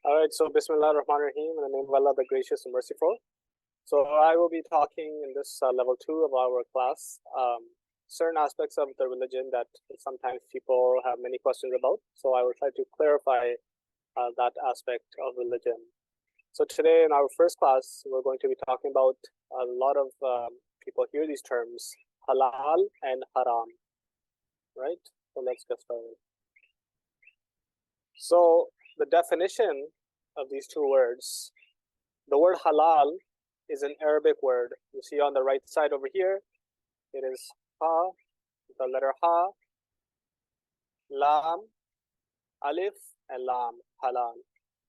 All right, so Bismillah ar-Rahman ar-Rahim, in the name of Allah, the Gracious and Merciful. So I will be talking in this level 2 of our class, certain aspects of the religion that sometimes people have many questions about. So I will try to clarify that aspect of religion. So today in our first class, we're going to be talking about a lot of people hear these terms, halal and haram, right? So let's get started. So the definition of these two words, the word halal is an Arabic word. You see on the right side over here, it is ha, the letter ha, lam, alif, and lam, halal.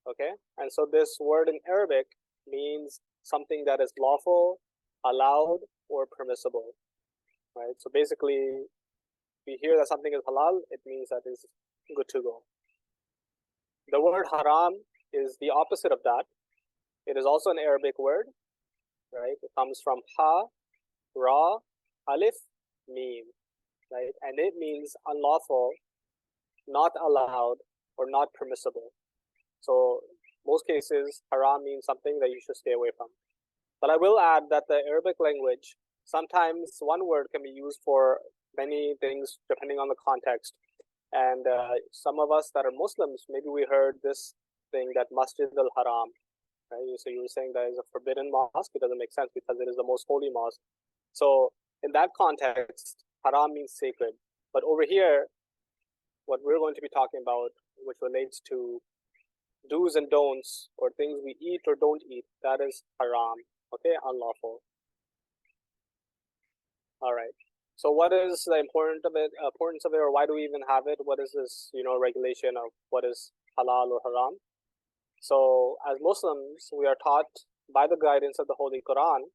Okay, and so this word in Arabic means something that is lawful, allowed, or permissible, right? So basically, we hear that something is halal, it means that it's good to go. The word haram is the opposite of that. It is also an Arabic word, right? It comes from ha, ra, alif, mim, right? And it means unlawful, not allowed, or not permissible. So most cases, haram means something that you should stay away from. But I will add that the Arabic language, sometimes one word can be used for many things depending on the context. And some of us that are Muslims, maybe we heard this thing that Masjid al-Haram, right? So you were saying that is a forbidden mosque. It doesn't make sense because it is the most holy mosque. So in that context, haram means sacred. But over here, what we're going to be talking about, which relates to do's and don'ts, or things we eat or don't eat, that is haram, okay, unlawful. All right. So what is the importance of it, or why do we even have it? What is this, regulation of what is halal or haram? So as Muslims, we are taught by the guidance of the Holy Quran,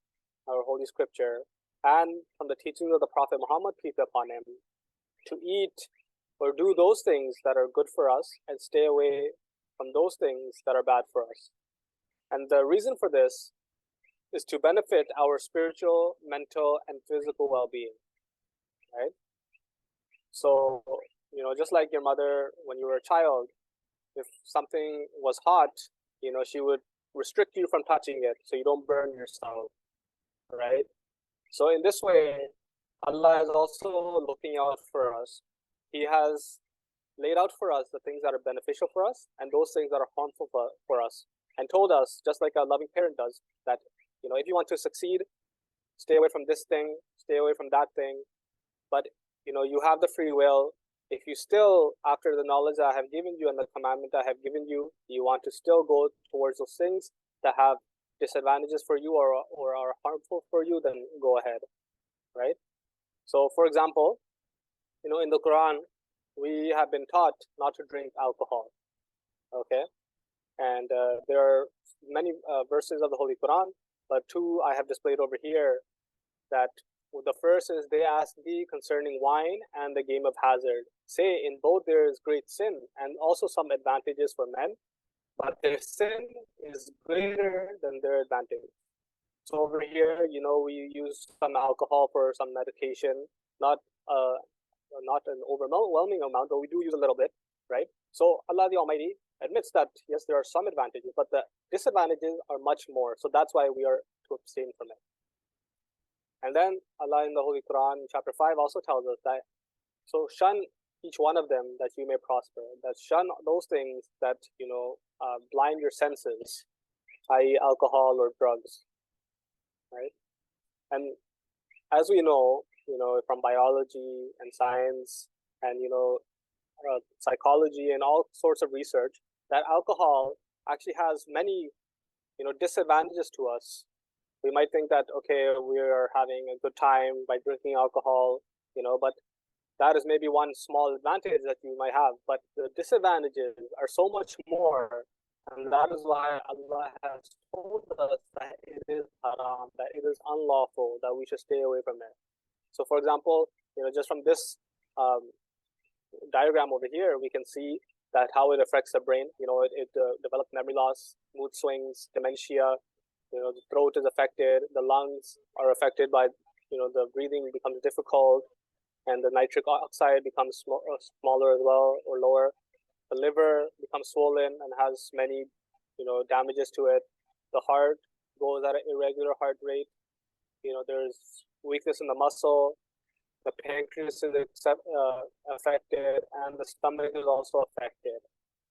our holy scripture, and from the teachings of the Prophet Muhammad, peace be upon him, to eat or do those things that are good for us and stay away from those things that are bad for us. And the reason for this is to benefit our spiritual, mental, and physical well-being, right? So, just like your mother, when you were a child, if something was hot, she would restrict you from touching it so you don't burn yourself, right? So in this way, Allah is also looking out for us. He has laid out for us the things that are beneficial for us and those things that are harmful for us, and told us, just like a loving parent does, that if you want to succeed, stay away from this thing, stay away from that thing. But you have the free will. If you still, after the knowledge that I have given you and the commandment I have given you, you want to still go towards those things that have disadvantages for you or are harmful for you, then go ahead, right? So for example, in the Quran, we have been taught not to drink alcohol, okay? And there are many verses of the Holy Quran, but two I have displayed over here. That the first is, they ask thee concerning wine and the game of hazard. Say, in both there is great sin and also some advantages for men, but their sin is greater than their advantage. So over here, we use some alcohol for some medication, not an overwhelming amount, but we do use a little bit, right? So Allah the Almighty admits that yes, there are some advantages, but the disadvantages are much more. So that's why we are to abstain from it. And then Allah in the Holy Quran, chapter 5, also tells us that, so shun each one of them that you may prosper. That shun those things that, blind your senses, i.e. alcohol or drugs, right? And as we know, from biology and science and, psychology and all sorts of research, that alcohol actually has many, disadvantages to us. We might think that, okay, we are having a good time by drinking alcohol, but that is maybe one small advantage that you might have. But the disadvantages are so much more. And that is why Allah has told us that it is haram, that it is unlawful, that we should stay away from it. So for example, just from this diagram over here, we can see that how it affects the brain. It develops memory loss, mood swings, dementia. The throat is affected, the lungs are affected by, the breathing becomes difficult, and the nitric oxide becomes smaller as well, or lower. The liver becomes swollen and has many damages to it. The heart goes at an irregular heart rate. There's weakness in the muscle. The pancreas is affected, and the stomach is also affected.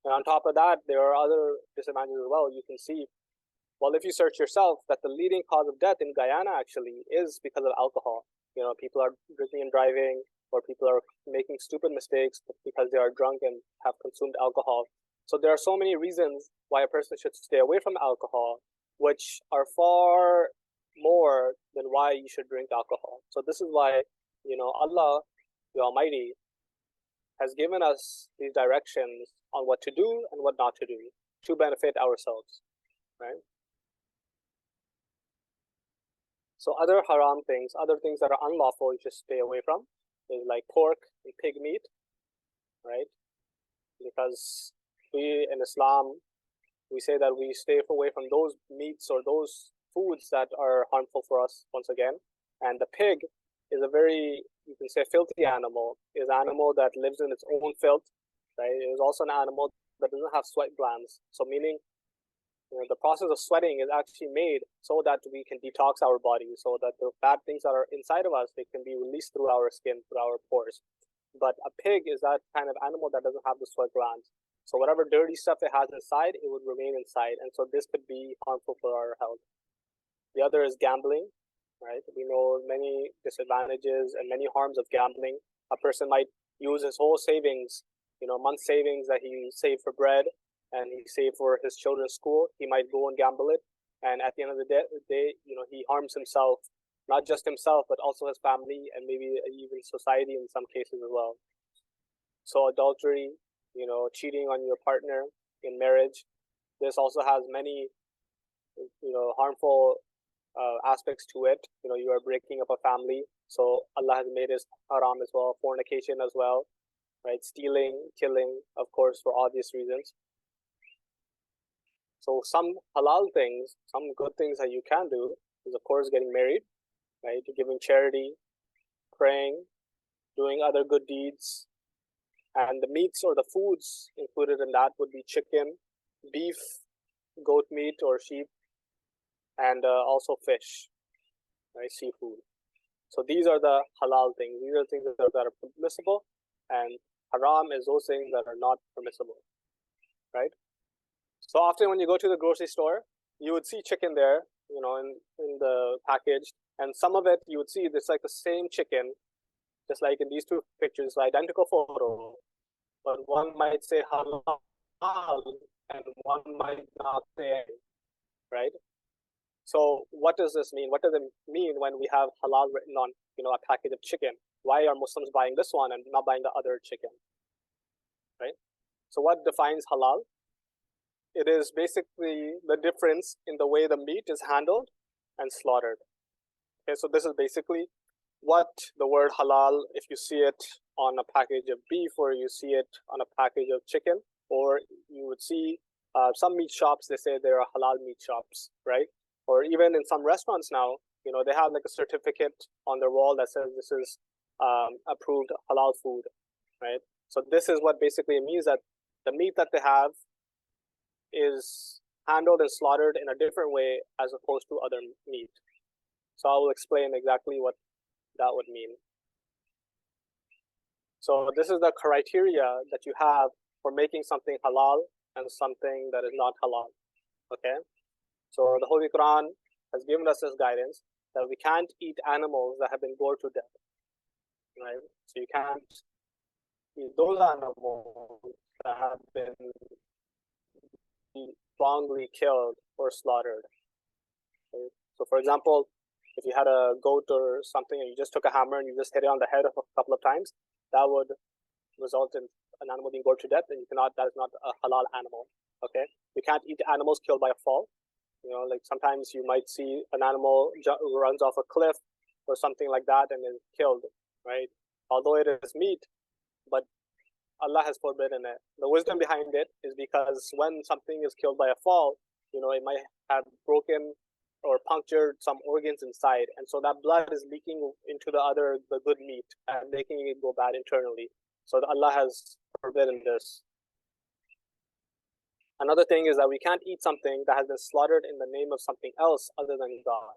And on top of that, there are other disadvantages as well. You can see, well, if you search yourself, that the leading cause of death in Guyana actually is because of alcohol. People are drinking and driving, or people are making stupid mistakes because they are drunk and have consumed alcohol. So there are so many reasons why a person should stay away from alcohol, which are far more than why you should drink alcohol. So this is why, Allah, the Almighty, has given us these directions on what to do and what not to do to benefit ourselves, right? So other haram things, other things that are unlawful, you should stay away from, is like pork and pig meat, right? Because we in Islam, we say that we stay away from those meats or those foods that are harmful for us once again. And the pig is a very, you can say, filthy animal. It is an animal that lives in its own filth, right? It is also an animal that doesn't have sweat glands. So meaning, the process of sweating is actually made so that we can detox our body, so that the bad things that are inside of us, they can be released through our skin, through our pores. But a pig is that kind of animal that doesn't have the sweat glands. So whatever dirty stuff it has inside, it would remain inside. And so this could be harmful for our health. The other is gambling, right? We know many disadvantages and many harms of gambling. A person might use his whole savings, month savings that he saved for bread and he saved for his children's school. He might go and gamble it. And at the end of the day, he harms himself, not just himself, but also his family and maybe even society in some cases as well. So adultery, cheating on your partner in marriage, this also has many, harmful aspects to it. You are breaking up a family. So Allah has made it haram as well. Fornication as well, right? Stealing, killing, of course, for obvious reasons. So some halal things, some good things that you can do is, of course, getting married, right? Giving charity, praying, doing other good deeds. And the meats or the foods included in that would be chicken, beef, goat meat or sheep, and also fish, right? Seafood. So these are the halal things. These are things that are permissible, and haram is those things that are not permissible, right? So often when you go to the grocery store, you would see chicken there, in the package, and some of it you would see it's like the same chicken, just like in these two pictures, identical photo, but one might say halal and one might not say, right? So what does this mean? What does it mean when we have halal written on, a package of chicken? Why are Muslims buying this one and not buying the other chicken, right? So what defines halal? It is basically the difference in the way the meat is handled and slaughtered. Okay, so this is basically what the word halal, if you see it on a package of beef or you see it on a package of chicken, or you would see some meat shops, they say there are halal meat shops, right? Or even in some restaurants now, they have like a certificate on their wall that says this is approved halal food, right? So this is what basically it means, that the meat that they have is handled and slaughtered in a different way as opposed to other meat. So I will explain exactly what that would mean. So this is the criteria that you have for making something halal and something that is not halal. Okay? So the Holy Quran has given us this guidance that we can't eat animals that have been gored to death. Right? So you can't eat those animals that have been wrongly killed or slaughtered. Okay? So for example, if you had a goat or something and you just took a hammer and you just hit it on the head a couple of times, that would result in an animal being gored to death, and that is not a halal animal. Okay? You can't eat animals killed by a fall. Like sometimes you might see an animal runs off a cliff or something like that and is killed, right? Although it is meat, but Allah has forbidden it. The wisdom behind it is because when something is killed by a fall, it might have broken or punctured some organs inside, and so that blood is leaking into the good meat and making it go bad internally. So Allah has forbidden this. Another thing is that we can't eat something that has been slaughtered in the name of something else other than God.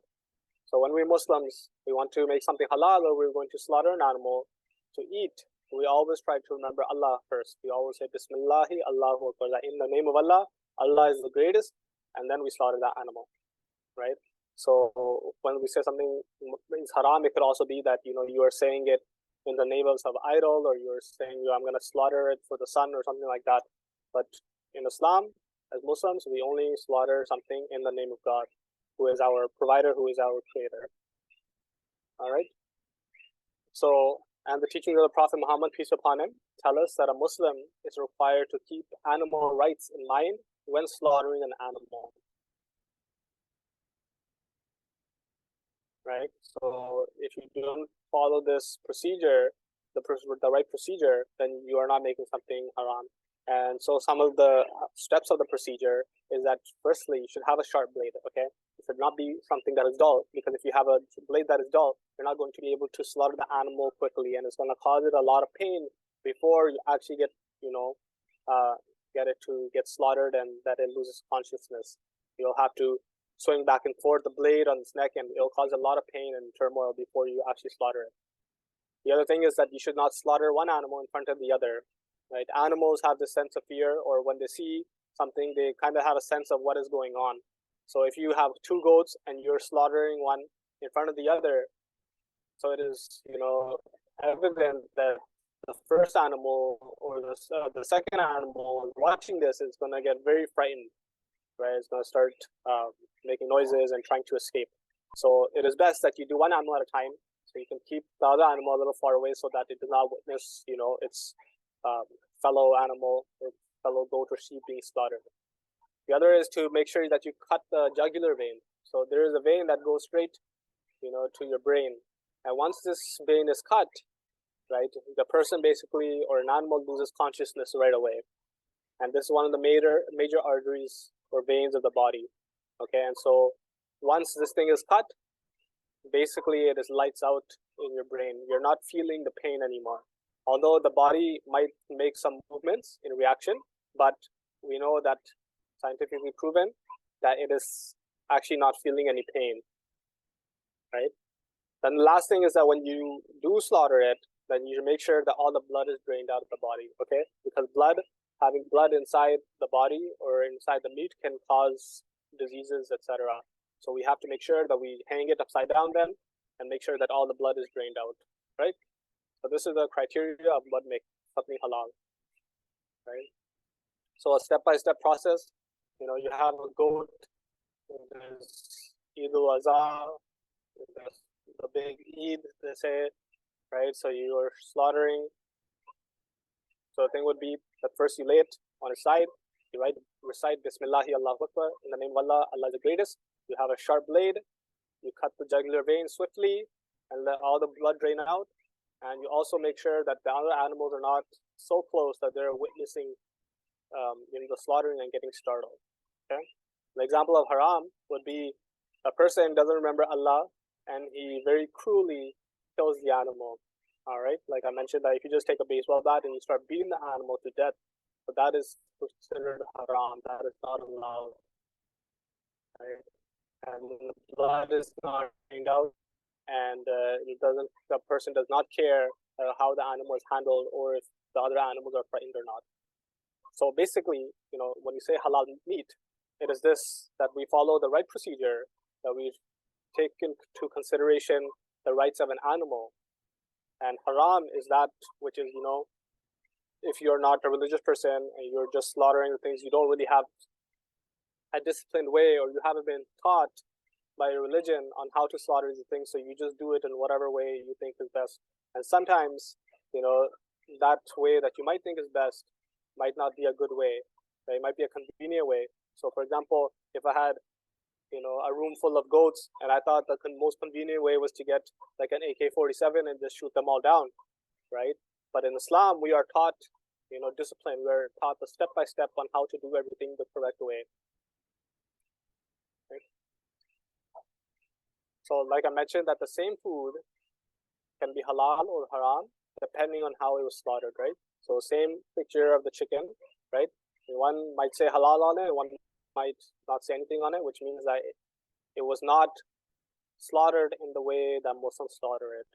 So when we're Muslims, we want to make something halal or we're going to slaughter an animal to eat, we always try to remember Allah first. We always say Bismillahi Allahu Akbar, that in the name of Allah, Allah is the greatest, and then we slaughter that animal, right? So when we say something is haram, it could also be that you are saying it in the name of some idol, or you're saying I'm going to slaughter it for the sun or something like that. But in Islam, as Muslims, we only slaughter something in the name of God, who is our provider, who is our creator. All right. So, and the teachings of the Prophet Muhammad, peace upon him, tell us that a Muslim is required to keep animal rights in mind when slaughtering an animal. Right. So, if you don't follow this procedure, the right procedure, then you are not making something haram. And so, some of the steps of the procedure is that firstly, you should have a sharp blade. Okay. It should not be something that is dull, because if you have a blade that is dull, you're not going to be able to slaughter the animal quickly, and it's going to cause it a lot of pain before you actually get it to get slaughtered and that it loses consciousness. You'll have to swing back and forth the blade on its neck, and it'll cause a lot of pain and turmoil before you actually slaughter it. The other thing is that you should not slaughter one animal in front of the other. Right? Animals have this sense of fear, or when they see something, they kind of have a sense of what is going on. So if you have two goats and you're slaughtering one in front of the other, so it is evident that the first animal or the second animal watching this is going to get very frightened, right? It's going to start making noises and trying to escape. So it is best that you do one animal at a time, so you can keep the other animal a little far away so that it does not witness, its fellow animal or fellow goat or sheep being slaughtered. The other is to make sure that you cut the jugular vein. So there is a vein that goes straight, to your brain. And once this vein is cut, right, the person basically, or an animal, loses consciousness right away. And this is one of the major arteries or veins of the body. Okay, and so once this thing is cut, basically it is lights out in your brain. You're not feeling the pain anymore. Although the body might make some movements in reaction, but we know that scientifically proven that it is actually not feeling any pain, right? Then the last thing is that when you do slaughter it, then you make sure that all the blood is drained out of the body, okay? Because having blood inside the body or inside the meat can cause diseases, etc. So we have to make sure that we hang it upside down then and make sure that all the blood is drained out, right? So this is the criteria of what makes something halal, right? So a step-by-step process. You have a goat, there's Eid al-Azha, there's the big Eid, they say, right? So you are slaughtering. So the thing would be that first you lay it on its side, you recite Bismillahi Allahu Akbar, in the name of Allah, Allah is the greatest. You have a sharp blade, you cut the jugular vein swiftly and let all the blood drain out. And you also make sure that the other animals are not so close that they're witnessing the slaughtering and getting startled. Okay. The example of haram would be a person doesn't remember Allah and he very cruelly kills the animal. All right. Like I mentioned, that if you just take a baseball bat and you start beating the animal to death, but that is considered haram. That is not allowed. Right. And the blood is not drained out, and the person does not care how the animal is handled or if the other animals are frightened or not. So basically, when you say halal meat, it is this, that we follow the right procedure, that we take into consideration the rights of an animal. And haram is that which is, if you're not a religious person and you're just slaughtering the things, you don't really have a disciplined way, or you haven't been taught by your religion on how to slaughter these things, so you just do it in whatever way you think is best. And sometimes, that way that you might think is best might not be a good way. Right? It might be a convenient way. So, for example, if I had, a room full of goats, and I thought the most convenient way was to get like an AK-47 and just shoot them all down, right? But in Islam, we are taught, discipline. We are taught the step-by-step on how to do everything the correct way. Right? So, like I mentioned, that the same food can be halal or haram depending on how it was slaughtered, right? So, same picture of the chicken, right? One might say halal on it, one might not say anything on it, which means that it was not slaughtered in the way that Muslims slaughter it.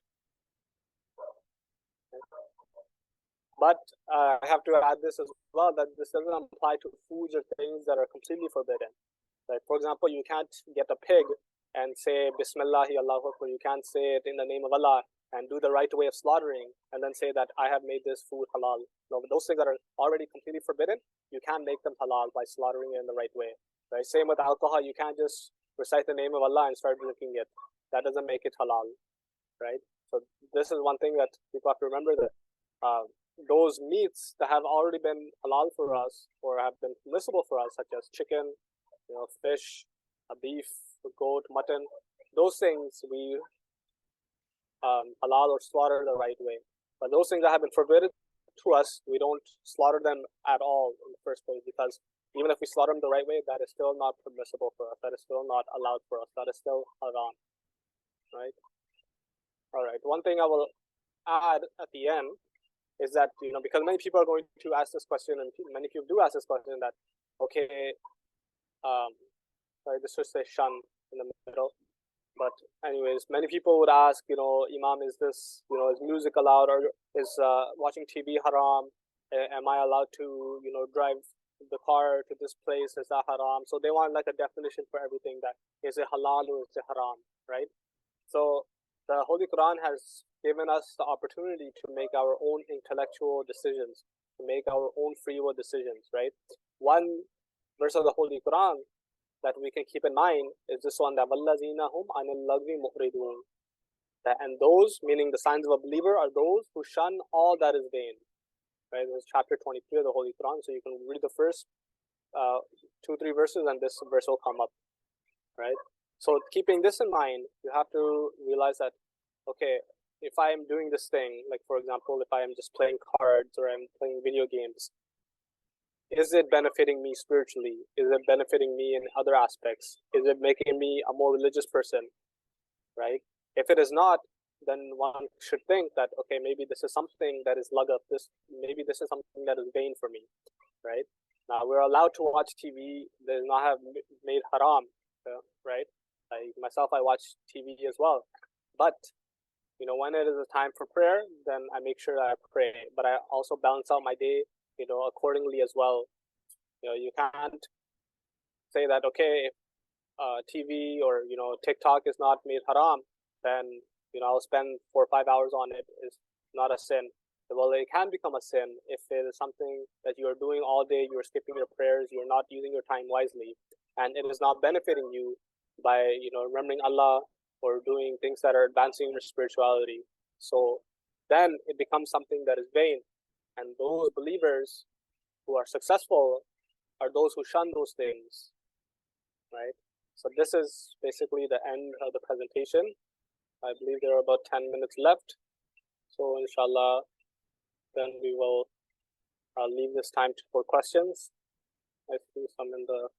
But I have to add this as well, that this doesn't apply to foods or things that are completely forbidden. Like, for example, you can't get a pig and say Bismillahi Allahu Akbar. You can't say it in the name of Allah and do the right way of slaughtering and then say that I have made this food halal. No, those things that are already completely forbidden, you can't make them halal by slaughtering it in the right way. Right? Same with alcohol. You can't just recite the name of Allah and start drinking it. That doesn't make it halal. Right? So this is one thing that people have to remember, that those meats that have already been halal for us or have been permissible for us, such as chicken, fish, beef, goat, mutton, those things we halal or slaughter the right way. But those things that have been forbidden to us, we don't slaughter them at all in the first place, because even if we slaughter them the right way, that is still not permissible for us. That is still not allowed for us. That is still haram. Right? All right. One thing I will add at the end is that, because many people are going to ask this question, and many people do ask this question, that, okay, sorry, this should say shun in the middle. But anyways, many people would ask, Imam, is this, is music allowed, or is watching TV haram? Am I allowed to, drive the car to this place? Is that haram? So they want like a definition for everything, that is it halal or is it haram, right? So the Holy Quran has given us the opportunity to make our own intellectual decisions, to make our own free will decisions, right? One verse of the Holy Quran that we can keep in mind is this one, that وَالَّذِينَ هُمْ عَنِ اللَّغْوِ مُعْرِضُونَ. And those, meaning the signs of a believer, are those who shun all that is vain. Right? This is chapter 23 of the Holy Quran. So you can read the first 2-3 verses and this verse will come up. Right? So keeping this in mind, you have to realize that, okay, if I am doing this thing, like for example, if I am just playing cards or I'm playing video games, is it benefiting me spiritually? Is it benefiting me in other aspects? Is it making me a more religious person? Right? If it is not, then one should think that, okay, maybe this is something that is lagab. Maybe this is something that is vain for me. Right? Now we're allowed to watch TV. They does not have made haram. Right? Myself, I watch TV as well. But when it is a time for prayer, then I make sure that I pray. But I also balance out my day, accordingly as well. You can't say that, okay, if TV or TikTok is not made haram, then I'll spend 4 or 5 hours on it. Is not a sin. Well, it can become a sin if it is something that you are doing all day. You are skipping your prayers. You are not using your time wisely, and it is not benefiting you by remembering Allah or doing things that are advancing your spirituality. So then it becomes something that is vain, and those believers who are successful are those who shun those things, right? So this is basically the end of the presentation. I believe there are about 10 minutes left. So inshallah, then we will leave this time for questions. I see some in the